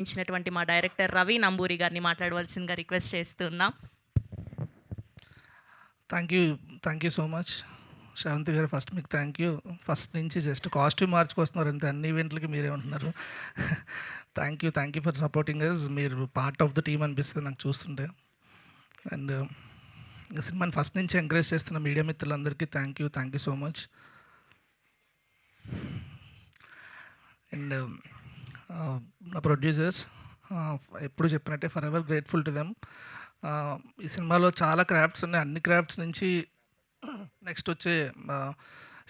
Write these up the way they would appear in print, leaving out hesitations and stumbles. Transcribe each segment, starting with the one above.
ఇచ్చినటువంటి మా డైరెక్టర్ రవి నంబూరి గారిని మాట్లాడవలసిందిగా రిక్వెస్ట్ చేస్తున్నాం. Thank you. Thank you so much. Sravanthi గారు ఫస్ట్ మీకు థ్యాంక్ యూ. ఫస్ట్ నుంచి జస్ట్ కాస్ట్యూమ్ మార్చుకొస్తున్నారు అంతే, అన్ని ఈవెంట్లకి మీరే ఉంటున్నారు. Thank you for supporting us. మీరు పార్ట్ ఆఫ్ ద టీమ్ అనిపిస్తుంది నాకు చూస్తుంటే. అండ్ సినిమాని ఫస్ట్ నుంచి ఎంకరేజ్ చేస్తున్న మీడియా మిత్రులందరికీ thank you so much. And నా ప్రొడ్యూసర్స్ ఎప్పుడు చెప్పినట్టే for ever grateful to them. ఈ సినిమాలో చాలా క్రాఫ్ట్స్ ఉన్నాయి. అన్ని క్రాఫ్ట్స్ నుంచి నెక్స్ట్ వచ్చే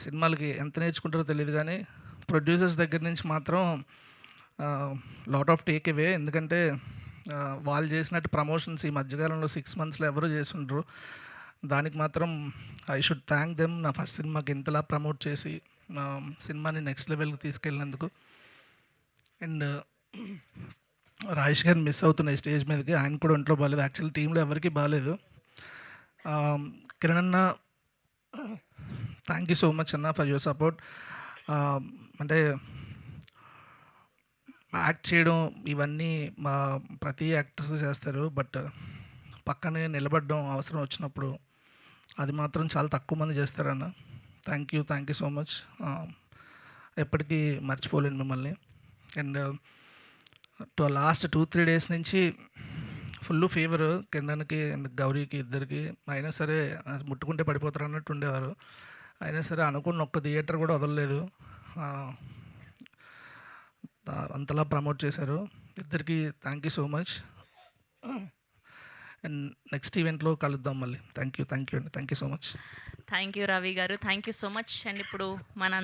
సినిమాలకి ఎంత నేర్చుకుంటారో తెలియదు, కానీ ప్రొడ్యూసర్స్ దగ్గర నుంచి మాత్రం లాట్ ఆఫ్ టేక్ అవే. ఎందుకంటే వాళ్ళు చేసినట్టు ప్రమోషన్స్ ఈ మధ్యకాలంలో 6 monthsలో ఎవరు చేస్తుండ్రు. దానికి మాత్రం ఐ షుడ్ థ్యాంక్ దెమ్. నా ఫస్ట్ సినిమాకి ఇంతలా ప్రమోట్ చేసి సినిమాని నెక్స్ట్ లెవెల్కి తీసుకెళ్ళినందుకు. అండ్ రాజేష్ గారిని మిస్ అవుతున్నాయి స్టేజ్ మీదకి. ఆయన కూడా ఒంట్లో బాగాలేదు. యాక్చువల్లీ టీంలో ఎవరికి బాగాలేదు. కిరణ్ అన్న, థ్యాంక్ యూ సో మచ్ అన్న ఫర్ యువర్ సపోర్ట్. అంటే యాక్ట్ చేయడం ఇవన్నీ మా ప్రతి యాక్టర్స్ చేస్తారు, బట్ పక్కనే నిలబడడం అవసరం వచ్చినప్పుడు అది మాత్రం చాలా తక్కువ మంది చేస్తారన్న. Thank you so much. ఎప్పటికీ మర్చిపోలేను మిమ్మల్ని. అండ్ లాస్ట్ 2-3 days నుంచి ఫుల్ ఫీవర్ కిరణ్కి అండ్ గౌరీకి ఇద్దరికి. అయినా సరే ముట్టుకుంటే పడిపోతారు అన్నట్టు ఉండేవారు. అయినా సరే అనుకున్న ఒక్క థియేటర్ కూడా వదలలేదు. అంతలా ప్రమోట్ చేశారు. ఇద్దరికి thank you so much. And next ఈవెంట్లో కలుద్దాం మళ్ళీ. థ్యాంక్ యూ అండి. Thank you so much. Thank you Ravi గారు. Thank you so much. And ఇప్పుడు మన